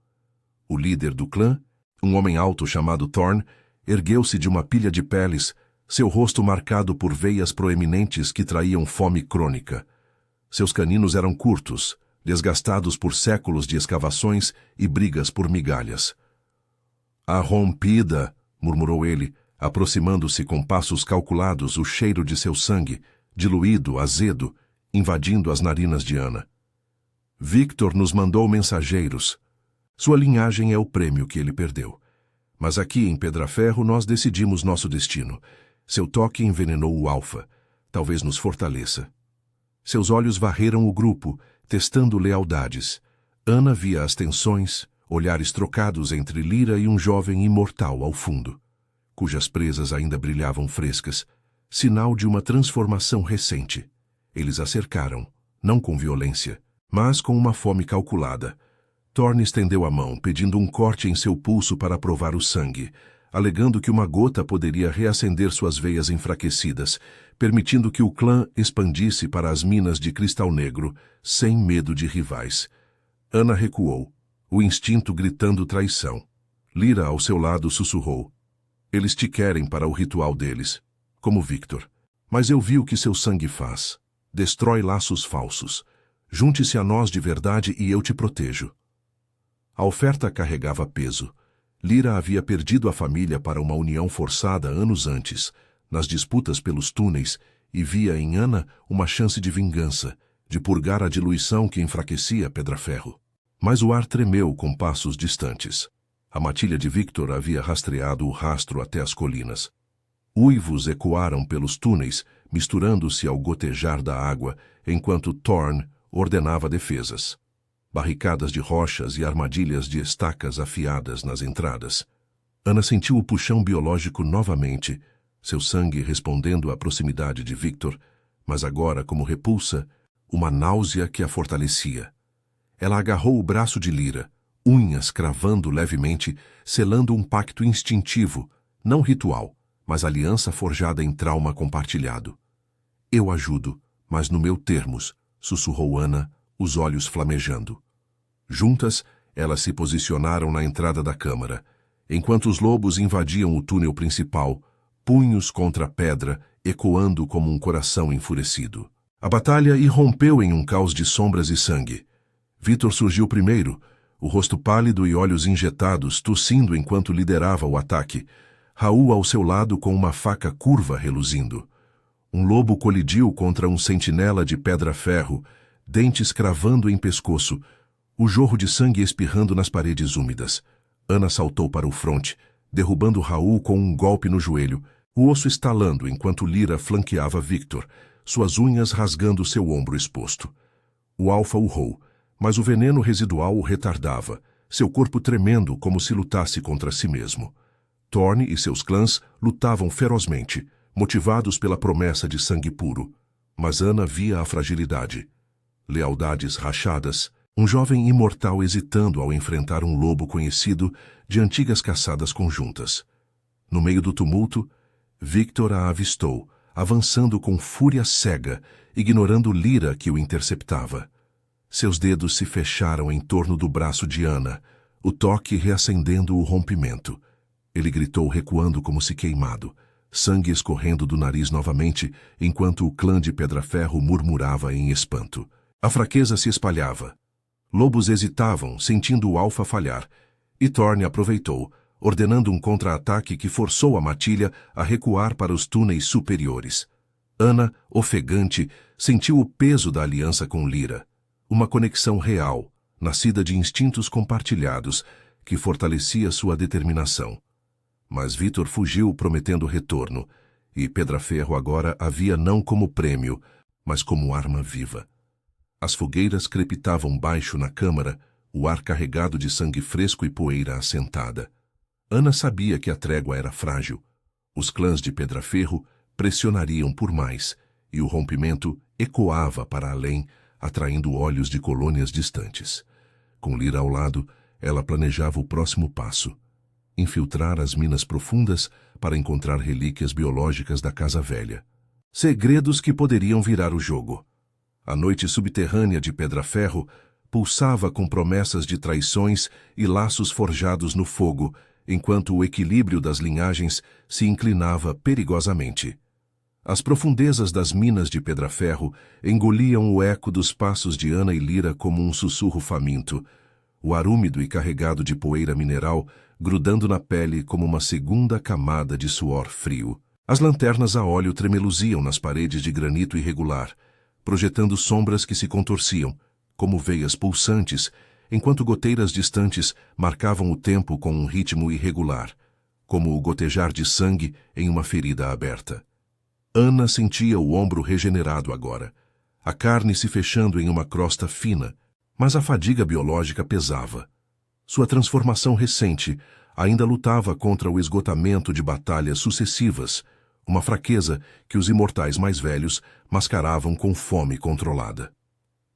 O líder do clã, um homem alto chamado Thorn, ergueu-se de uma pilha de peles, seu rosto marcado por veias proeminentes que traíam fome crônica. Seus caninos eram curtos, desgastados por séculos de escavações e brigas por migalhas. "A rompida", murmurou ele, aproximando-se com passos calculados, o cheiro de seu sangue, diluído, azedo, invadindo as narinas de Ana. "Victor nos mandou mensageiros. Sua linhagem é o prêmio que ele perdeu. Mas aqui em Pedraferro nós decidimos nosso destino. Seu toque envenenou o Alfa. Talvez nos fortaleça." Seus olhos varreram o grupo, testando lealdades. Ana via as tensões, olhares trocados entre Lyra e um jovem imortal ao fundo, cujas presas ainda brilhavam frescas, sinal de uma transformação recente. Eles a cercaram, não com violência, mas com uma fome calculada. Thorn estendeu a mão, pedindo um corte em seu pulso para provar o sangue, alegando que uma gota poderia reacender suas veias enfraquecidas, permitindo que o clã expandisse para as minas de cristal negro, sem medo de rivais. Ana recuou, o instinto gritando traição. Lyra, ao seu lado, sussurrou: "Eles te querem para o ritual deles, como Victor. Mas eu vi o que seu sangue faz. Destrói laços falsos. Junte-se a nós de verdade e eu te protejo." A oferta carregava peso. Lyra havia perdido a família para uma união forçada anos antes, nas disputas pelos túneis, e via em Ana uma chance de vingança, de purgar a diluição que enfraquecia Pedraferro. Mas o ar tremeu com passos distantes. A matilha de Victor havia rastreado o rastro até as colinas. Uivos ecoaram pelos túneis, misturando-se ao gotejar da água, enquanto Thorn ordenava defesas. Barricadas de rochas e armadilhas de estacas afiadas nas entradas. Ana sentiu o puxão biológico novamente, seu sangue respondendo à proximidade de Victor, mas agora, como repulsa, uma náusea que a fortalecia. Ela agarrou o braço de Lyra, unhas cravando levemente, selando um pacto instintivo, não ritual, mas aliança forjada em trauma compartilhado. "Eu ajudo, mas no meu termos", sussurrou Ana, os olhos flamejando. Juntas, elas se posicionaram na entrada da câmara, enquanto os lobos invadiam o túnel principal, punhos contra a pedra, ecoando como um coração enfurecido. A batalha irrompeu em um caos de sombras e sangue. Victor surgiu primeiro, o rosto pálido e olhos injetados, tossindo enquanto liderava o ataque. Raul ao seu lado com uma faca curva reluzindo. Um lobo colidiu contra um sentinela de pedra-ferro, dentes cravando em pescoço, o jorro de sangue espirrando nas paredes úmidas. Ana saltou para o fronte, derrubando Raul com um golpe no joelho, o osso estalando enquanto Lyra flanqueava Victor, suas unhas rasgando seu ombro exposto. O Alfa urrou, mas o veneno residual o retardava, seu corpo tremendo como se lutasse contra si mesmo. Thorn e seus clãs lutavam ferozmente, motivados pela promessa de sangue puro. Mas Ana via a fragilidade. Lealdades rachadas, um jovem imortal hesitando ao enfrentar um lobo conhecido de antigas caçadas conjuntas. No meio do tumulto, Victor a avistou, avançando com fúria cega, ignorando Lyra que o interceptava. Seus dedos se fecharam em torno do braço de Ana, o toque reacendendo o rompimento. Ele gritou recuando como se queimado, sangue escorrendo do nariz novamente, enquanto o clã de Pedraferro murmurava em espanto. A fraqueza se espalhava. Lobos hesitavam, sentindo o Alfa falhar, e Thorn aproveitou, ordenando um contra-ataque que forçou a matilha a recuar para os túneis superiores. Ana, ofegante, sentiu o peso da aliança com Lyra, uma conexão real, nascida de instintos compartilhados, que fortalecia sua determinação. Mas Victor fugiu prometendo retorno, e Pedraferro agora a via não como prêmio, mas como arma viva. As fogueiras crepitavam baixo na câmara, o ar carregado de sangue fresco e poeira assentada. Ana sabia que a trégua era frágil. Os clãs de Pedraferro pressionariam por mais, e o rompimento ecoava para além, atraindo olhos de colônias distantes. Com Lyra ao lado, ela planejava o próximo passo. infiltrar as minas profundas para encontrar relíquias biológicas da Casa Velha. Segredos que poderiam virar o jogo. A noite subterrânea de Pedra-Ferro pulsava com promessas de traições e laços forjados no fogo, enquanto o equilíbrio das linhagens se inclinava perigosamente. As profundezas das minas de Pedra-Ferro engoliam o eco dos passos de Ana e Lyra como um sussurro faminto, o ar úmido e carregado de poeira mineral grudando na pele como uma segunda camada de suor frio. As lanternas a óleo tremeluziam nas paredes de granito irregular, projetando sombras que se contorciam, como veias pulsantes, enquanto goteiras distantes marcavam o tempo com um ritmo irregular, como o gotejar de sangue em uma ferida aberta. Ana sentia o ombro regenerado agora, a carne se fechando em uma crosta fina, mas a fadiga biológica pesava. Sua transformação recente ainda lutava contra o esgotamento de batalhas sucessivas, uma fraqueza que os imortais mais velhos mascaravam com fome controlada.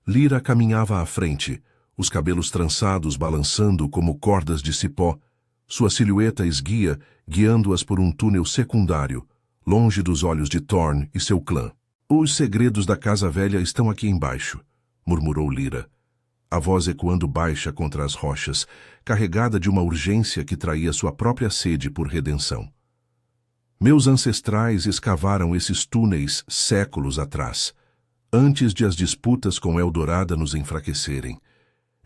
Lyra caminhava à frente, os cabelos trançados balançando como cordas de cipó, sua silhueta esguia guiando-as por um túnel secundário, longe dos olhos de Thorn e seu clã. Os segredos da Casa Velha estão aqui embaixo, murmurou Lyra, a voz ecoando baixa contra as rochas, carregada de uma urgência que traía sua própria sede por redenção. Meus ancestrais escavaram esses túneis séculos atrás, antes de as disputas com Eldorada nos enfraquecerem.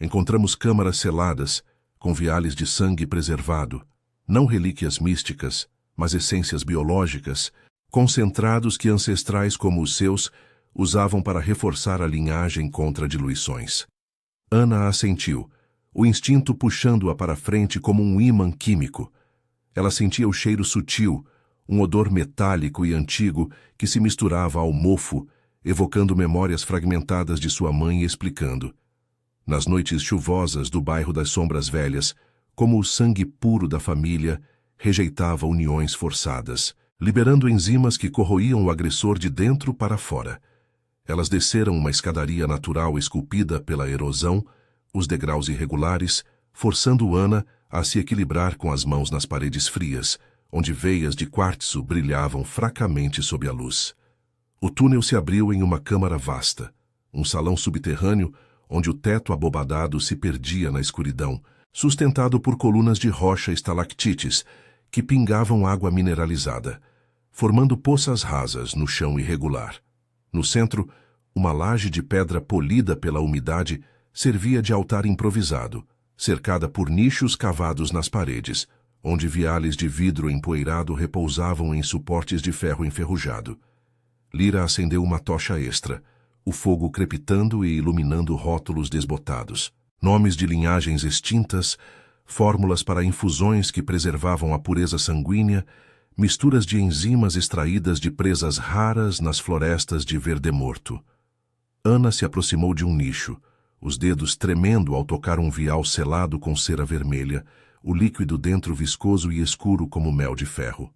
Encontramos câmaras seladas, com viales de sangue preservado, não relíquias místicas, mas essências biológicas, concentrados que ancestrais como os seus usavam para reforçar a linhagem contra diluições. Ana assentiu, o instinto puxando-a para frente como um ímã químico. Ela sentia o cheiro sutil, um odor metálico e antigo que se misturava ao mofo, evocando memórias fragmentadas de sua mãe e explicando. Nas noites chuvosas do bairro das Sombras Velhas, como o sangue puro da família, rejeitava uniões forçadas, liberando enzimas que corroíam o agressor de dentro para fora. Elas desceram uma escadaria natural esculpida pela erosão, os degraus irregulares, forçando Ana a se equilibrar com as mãos nas paredes frias, onde veias de quartzo brilhavam fracamente sob a luz. O túnel se abriu em uma câmara vasta, um salão subterrâneo onde o teto abobadado se perdia na escuridão, sustentado por colunas de rocha estalactites que pingavam água mineralizada, formando poças rasas no chão irregular. No centro, uma laje de pedra polida pela umidade servia de altar improvisado, cercada por nichos cavados nas paredes, onde viales de vidro empoeirado repousavam em suportes de ferro enferrujado. Lyra acendeu uma tocha extra, o fogo crepitando e iluminando rótulos desbotados, nomes de linhagens extintas, fórmulas para infusões que preservavam a pureza sanguínea, misturas de enzimas extraídas de presas raras nas florestas de verde morto. Ana se aproximou de um nicho, os dedos tremendo ao tocar um vial selado com cera vermelha, o líquido dentro viscoso e escuro como mel de ferro.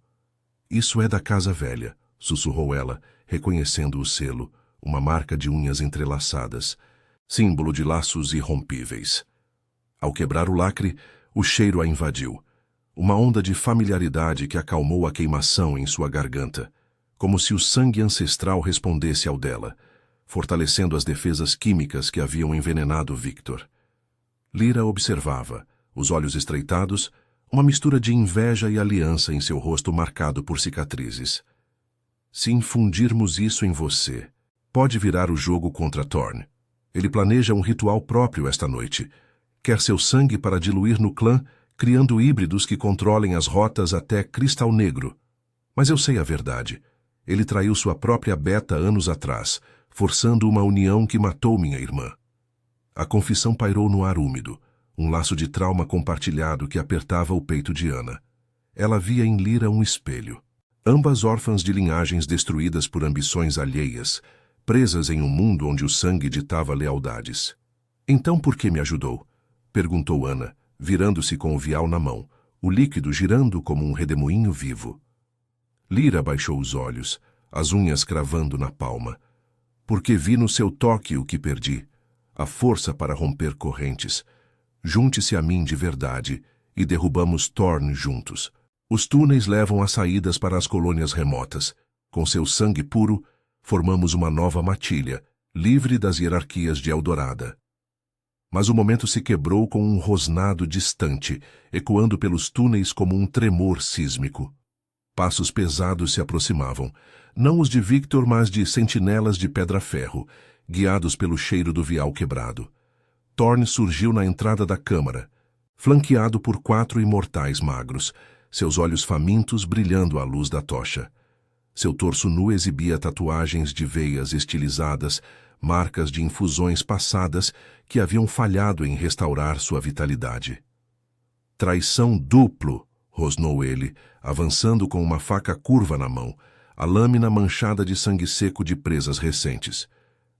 Isso é da Casa Velha, sussurrou ela, reconhecendo o selo, uma marca de unhas entrelaçadas, símbolo de laços irrompíveis. Ao quebrar o lacre, o cheiro a invadiu. Uma onda de familiaridade que acalmou a queimação em sua garganta, como se o sangue ancestral respondesse ao dela, fortalecendo as defesas químicas que haviam envenenado Victor. Lyra observava, os olhos estreitados, uma mistura de inveja e aliança em seu rosto marcado por cicatrizes. Se infundirmos isso em você, pode virar o jogo contra Thorn. Ele planeja um ritual próprio esta noite. Quer seu sangue para diluir no clã, criando híbridos que controlem as rotas até Cristal Negro. Mas eu sei a verdade. Ele traiu sua própria beta anos atrás, forçando uma união que matou minha irmã. A confissão pairou no ar úmido, um laço de trauma compartilhado que apertava o peito de Ana. Ela via em Lyra um espelho. Ambas órfãs de linhagens destruídas por ambições alheias, presas em um mundo onde o sangue ditava lealdades. Então por que me ajudou? Perguntou Ana, virando-se com o vial na mão, o líquido girando como um redemoinho vivo. Lyra baixou os olhos, as unhas cravando na palma. Porque vi no seu toque o que perdi, a força para romper correntes. Junte-se a mim de verdade, e derrubamos Thorn juntos. Os túneis levam às saídas para as colônias remotas. Com seu sangue puro, formamos uma nova matilha, livre das hierarquias de Eldorada. Mas o momento se quebrou com um rosnado distante, ecoando pelos túneis como um tremor sísmico. Passos pesados se aproximavam, não os de Victor, mas de sentinelas de pedra-ferro, guiados pelo cheiro do vial quebrado. Thorn surgiu na entrada da câmara, flanqueado por 4 imortais magros, seus olhos famintos brilhando à luz da tocha. Seu torso nu exibia tatuagens de veias estilizadas, marcas de infusões passadas que haviam falhado em restaurar sua vitalidade. Traição duplo, rosnou ele, avançando com uma faca curva na mão, a lâmina manchada de sangue seco de presas recentes.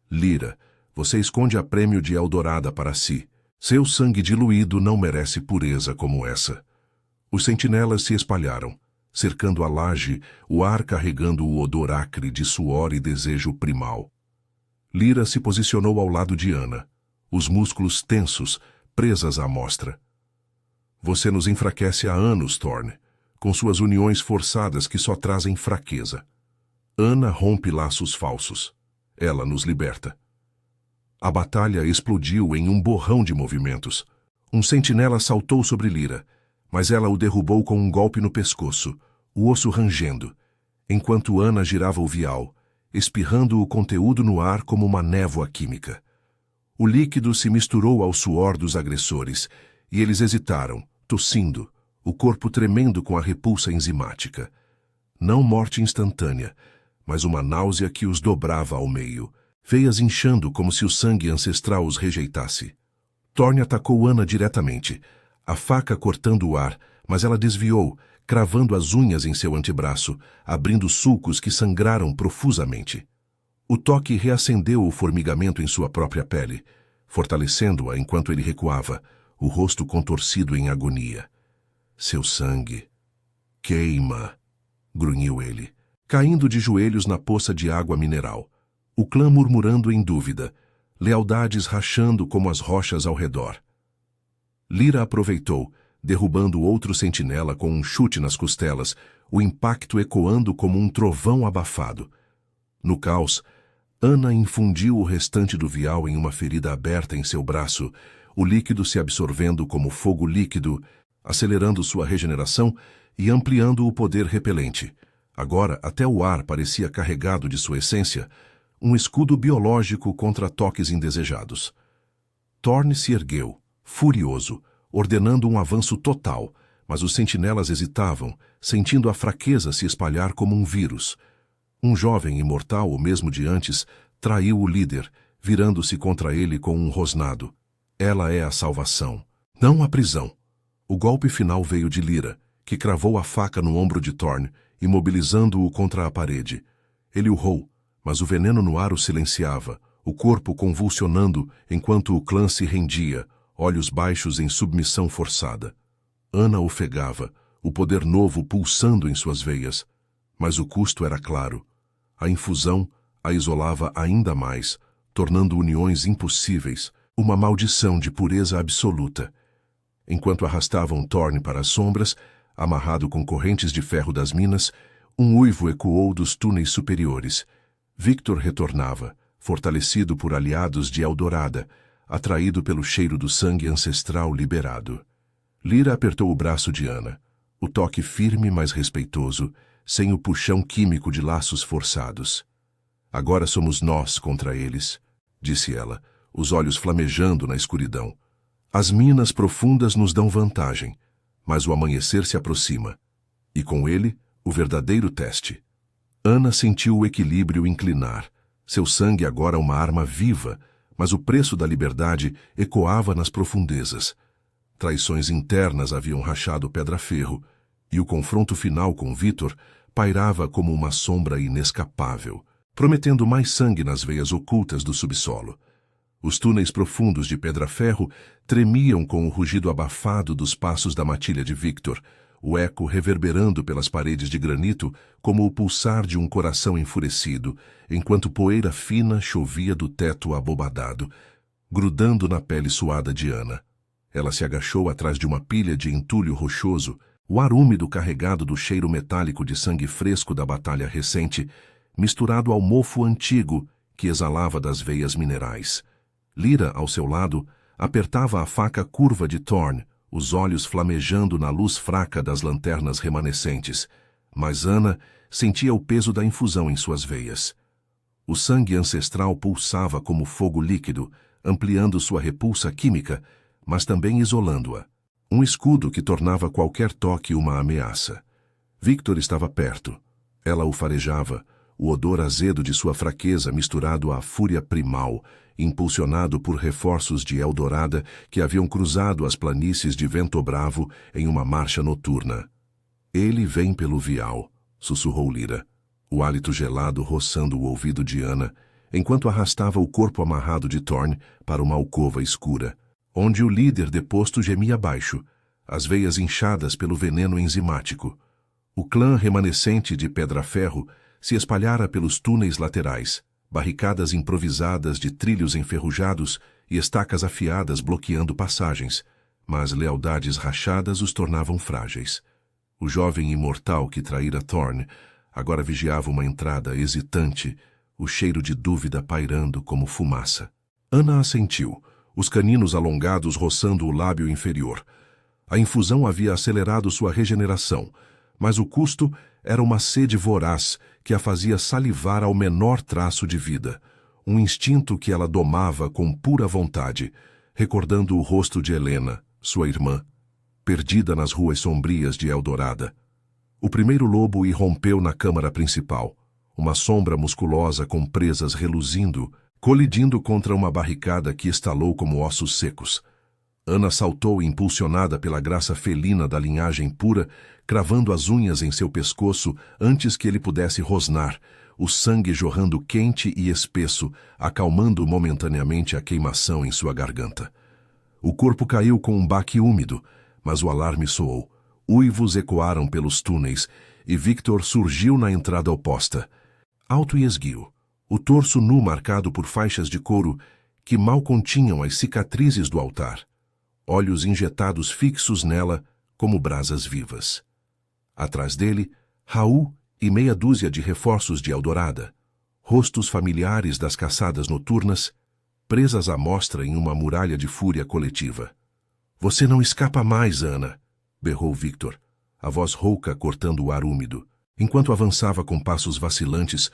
Lyra, você esconde a prêmio de Eldorada para si. Seu sangue diluído não merece pureza como essa. Os sentinelas se espalharam, cercando a laje, o ar carregando o odor acre de suor e desejo primal. Lyra se posicionou ao lado de Ana, os músculos tensos, presas à mostra. Você nos enfraquece há anos, Thorn, com suas uniões forçadas que só trazem fraqueza. Ana rompe laços falsos. Ela nos liberta. A batalha explodiu em um borrão de movimentos. Um sentinela saltou sobre Lyra, mas ela o derrubou com um golpe no pescoço, o osso rangendo, enquanto Ana girava o vial, espirrando o conteúdo no ar como uma névoa química. O líquido se misturou ao suor dos agressores, e eles hesitaram, tossindo, o corpo tremendo com a repulsa enzimática. Não morte instantânea, mas uma náusea que os dobrava ao meio, veias inchando como se o sangue ancestral os rejeitasse. Thorn atacou Ana diretamente, a faca cortando o ar, mas ela desviou, cravando as unhas em seu antebraço, abrindo sulcos que sangraram profusamente. O toque reacendeu o formigamento em sua própria pele, fortalecendo-a enquanto ele recuava, o rosto contorcido em agonia. Seu sangue queima, grunhiu ele, caindo de joelhos na poça de água mineral, o clã murmurando em dúvida, lealdades rachando como as rochas ao redor. Lyra aproveitou, derrubando outro sentinela com um chute nas costelas, o impacto ecoando como um trovão abafado. No caos, Ana infundiu o restante do vial em uma ferida aberta em seu braço, o líquido se absorvendo como fogo líquido, acelerando sua regeneração e ampliando o poder repelente. Agora, até o ar parecia carregado de sua essência, um escudo biológico contra toques indesejados. Thorn se ergueu, furioso, ordenando um avanço total, mas os sentinelas hesitavam, sentindo a fraqueza se espalhar como um vírus. Um jovem imortal, o mesmo de antes, traiu o líder, virando-se contra ele com um rosnado. Ela é a salvação, não a prisão. O golpe final veio de Lyra, que cravou a faca no ombro de Thorn, imobilizando-o contra a parede. Ele urrou, mas o veneno no ar o silenciava, o corpo convulsionando enquanto o clã se rendia, olhos baixos em submissão forçada. Ana ofegava, o poder novo pulsando em suas veias. Mas o custo era claro. A infusão a isolava ainda mais, tornando uniões impossíveis, uma maldição de pureza absoluta. Enquanto arrastavam Thorn para as sombras, amarrado com correntes de ferro das minas, um uivo ecoou dos túneis superiores. Victor retornava, fortalecido por aliados de Eldorada, atraído pelo cheiro do sangue ancestral liberado. Lyra apertou o braço de Ana, o toque firme mas respeitoso, sem o puxão químico de laços forçados. Agora somos nós contra eles, disse ela, os olhos flamejando na escuridão. As minas profundas nos dão vantagem, mas o amanhecer se aproxima, e com ele, o verdadeiro teste. Ana sentiu o equilíbrio inclinar, seu sangue agora uma arma viva, mas o preço da liberdade ecoava nas profundezas. Traições internas haviam rachado pedra-ferro, e o confronto final com Victor pairava como uma sombra inescapável, prometendo mais sangue nas veias ocultas do subsolo. Os túneis profundos de pedra-ferro tremiam com o rugido abafado dos passos da matilha de Victor, o eco reverberando pelas paredes de granito como o pulsar de um coração enfurecido, enquanto poeira fina chovia do teto abobadado, grudando na pele suada de Ana. Ela se agachou atrás de uma pilha de entulho rochoso, o ar úmido carregado do cheiro metálico de sangue fresco da batalha recente, misturado ao mofo antigo que exalava das veias minerais. Lyra, ao seu lado, apertava a faca curva de Thorn, os olhos flamejando na luz fraca das lanternas remanescentes, mas Anna sentia o peso da infusão em suas veias. O sangue ancestral pulsava como fogo líquido, ampliando sua repulsa química, mas também isolando-a. Um escudo que tornava qualquer toque uma ameaça. Victor estava perto. Ela o farejava, o odor azedo de sua fraqueza misturado à fúria primal, impulsionado por reforços de Eldorada que haviam cruzado as planícies de Vento Bravo em uma marcha noturna. Ele vem pelo vial, sussurrou Lyra, o hálito gelado roçando o ouvido de Anna, enquanto arrastava o corpo amarrado de Thorn para uma alcova escura, onde o líder deposto gemia abaixo, as veias inchadas pelo veneno enzimático. O clã remanescente de Pedra-Ferro se espalhara pelos túneis laterais, barricadas improvisadas de trilhos enferrujados e estacas afiadas bloqueando passagens, mas lealdades rachadas os tornavam frágeis. O jovem imortal que traíra Thorn agora vigiava uma entrada hesitante, o cheiro de dúvida pairando como fumaça. Anna assentiu, os caninos alongados roçando o lábio inferior. A infusão havia acelerado sua regeneração, mas o custo era uma sede voraz que a fazia salivar ao menor traço de vida, um instinto que ela domava com pura vontade, recordando o rosto de Helena, sua irmã, perdida nas ruas sombrias de Eldorada. O primeiro lobo irrompeu na câmara principal, uma sombra musculosa com presas reluzindo, colidindo contra uma barricada que estalou como ossos secos. Anna saltou impulsionada pela graça felina da linhagem pura, cravando as unhas em seu pescoço antes que ele pudesse rosnar, o sangue jorrando quente e espesso, acalmando momentaneamente a queimação em sua garganta. O corpo caiu com um baque úmido, mas o alarme soou. Uivos ecoaram pelos túneis e Victor surgiu na entrada oposta. Alto e esguio, o torso nu marcado por faixas de couro que mal continham as cicatrizes do altar. Olhos injetados fixos nela como brasas vivas. Atrás dele, Raul e meia dúzia de reforços de Eldorada, rostos familiares das caçadas noturnas, presas à mostra em uma muralha de fúria coletiva. "Você não escapa mais, Anna", berrou Victor, a voz rouca cortando o ar úmido. Enquanto avançava com passos vacilantes,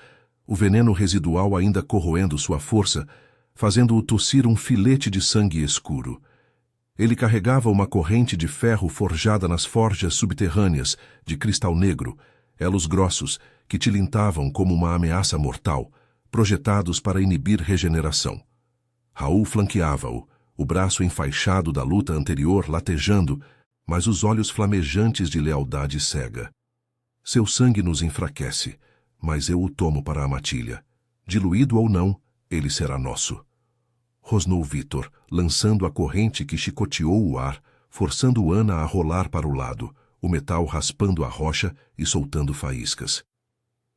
o veneno residual ainda corroendo sua força, fazendo-o tossir um filete de sangue escuro. Ele carregava uma corrente de ferro forjada nas forjas subterrâneas, de cristal negro, elos grossos que tilintavam como uma ameaça mortal, projetados para inibir regeneração. Raul flanqueava-o, o braço enfaixado da luta anterior latejando, mas os olhos flamejantes de lealdade cega. "Seu sangue nos enfraquece, mas eu o tomo para a matilha. Diluído ou não, ele será nosso", rosnou Victor, lançando a corrente que chicoteou o ar, forçando Anna a rolar para o lado, o metal raspando a rocha e soltando faíscas.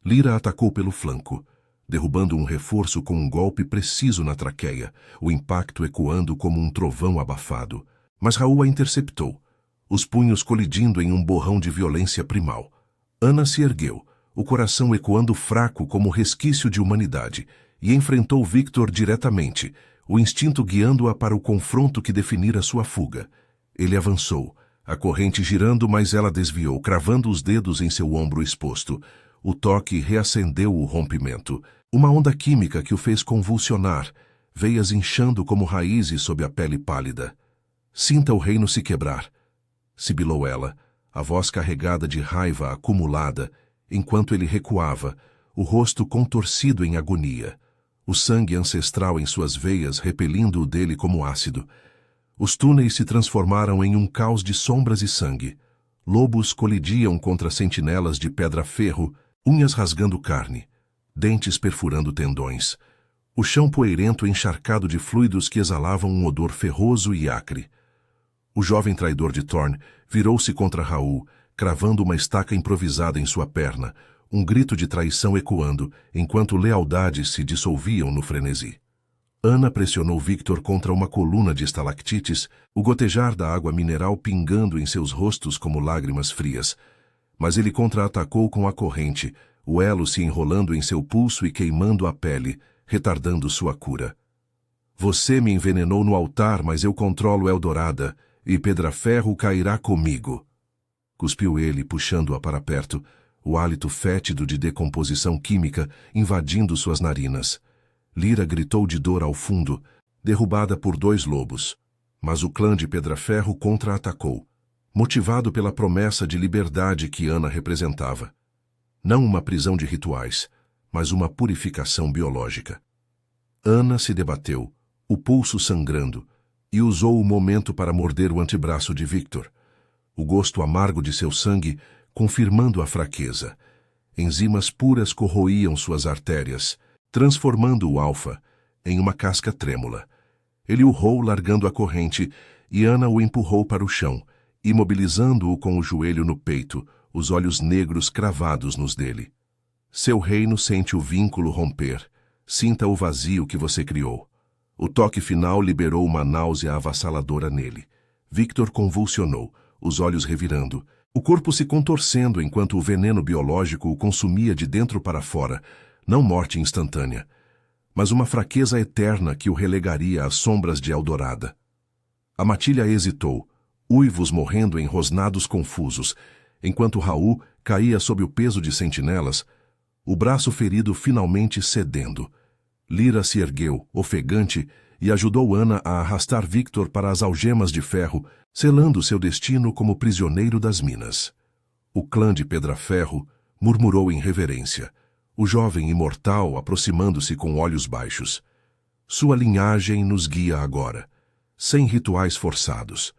Lyra atacou pelo flanco, derrubando um reforço com um golpe preciso na traqueia, o impacto ecoando como um trovão abafado. Mas Raul a interceptou, os punhos colidindo em um borrão de violência primal. Anna se ergueu, o coração ecoando fraco como resquício de humanidade, e enfrentou Victor diretamente, o instinto guiando-a para o confronto que definira sua fuga. Ele avançou, a corrente girando, mas ela desviou, cravando os dedos em seu ombro exposto. O toque reacendeu o rompimento, uma onda química que o fez convulsionar, veias inchando como raízes sob a pele pálida. "Sinta o reino se quebrar", sibilou ela, a voz carregada de raiva acumulada, enquanto ele recuava, o rosto contorcido em agonia, o sangue ancestral em suas veias repelindo o dele como ácido. Os túneis se transformaram em um caos de sombras e sangue. Lobos colidiam contra sentinelas de pedra-ferro, unhas rasgando carne, dentes perfurando tendões. O chão poeirento encharcado de fluidos que exalavam um odor ferroso e acre. O jovem traidor de Thorn virou-se contra Raul, cravando uma estaca improvisada em sua perna, um grito de traição ecoando, enquanto lealdades se dissolviam no frenesi. Ana pressionou Victor contra uma coluna de estalactites, o gotejar da água mineral pingando em seus rostos como lágrimas frias. Mas ele contra-atacou com a corrente, o elo se enrolando em seu pulso e queimando a pele, retardando sua cura. Você me envenenou no altar, mas eu controlo Eldorada, e Pedraferro cairá comigo. Cuspiu ele, puxando-a para perto, o hálito fétido de decomposição química invadindo suas narinas. Lyra gritou de dor ao fundo, derrubada por 2 lobos. Mas o clã de Pedraferro contra-atacou, motivado pela promessa de liberdade que Ana representava. Não uma prisão de rituais, mas uma purificação biológica. Ana se debateu, o pulso sangrando, e usou o momento para morder o antebraço de Victor. O gosto amargo de seu sangue confirmando a fraqueza. Enzimas puras corroíam suas artérias, transformando o alfa em uma casca trêmula. Ele urrou largando a corrente e Ana o empurrou para o chão, imobilizando-o com o joelho no peito, os olhos negros cravados nos dele. Seu reino sente o vínculo romper. Sinta o vazio que você criou. O toque final liberou uma náusea avassaladora nele. Victor convulsionou, os olhos revirando, o corpo se contorcendo enquanto o veneno biológico o consumia de dentro para fora, não morte instantânea, mas uma fraqueza eterna que o relegaria às sombras de Eldorada. A matilha hesitou, uivos morrendo em rosnados confusos, enquanto Raul caía sob o peso de sentinelas, o braço ferido finalmente cedendo. Lyra se ergueu, ofegante, e ajudou Ana a arrastar Victor para as algemas de ferro, selando seu destino como prisioneiro das minas. O clã de Pedraferro murmurou em reverência, o jovem imortal aproximando-se com olhos baixos. Sua linhagem nos guia agora, sem rituais forçados.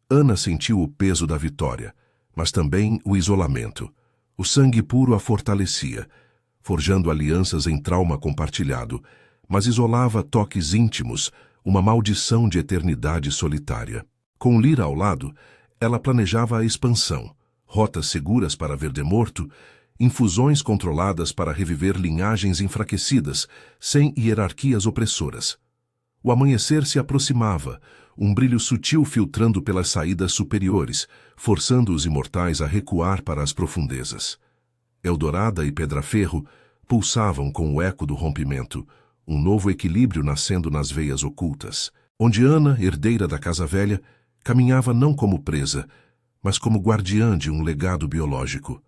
Ana sentiu o peso da vitória, mas também o isolamento. O sangue puro a fortalecia, forjando alianças em trauma compartilhado, mas isolava toques íntimos, uma maldição de eternidade solitária. Com Lyra ao lado, ela planejava a expansão, rotas seguras para Verdemorto, infusões controladas para reviver linhagens enfraquecidas, sem hierarquias opressoras. O amanhecer se aproximava, um brilho sutil filtrando pelas saídas superiores, forçando os imortais a recuar para as profundezas. Eldorada e Pedraferro pulsavam com o eco do rompimento, um novo equilíbrio nascendo nas veias ocultas, onde Ana, herdeira da Casa Velha, caminhava não como presa, mas como guardiã de um legado biológico.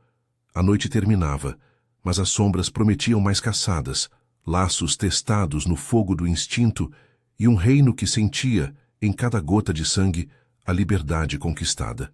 A noite terminava, mas as sombras prometiam mais caçadas, laços testados no fogo do instinto e um reino que sentia, em cada gota de sangue, a liberdade conquistada.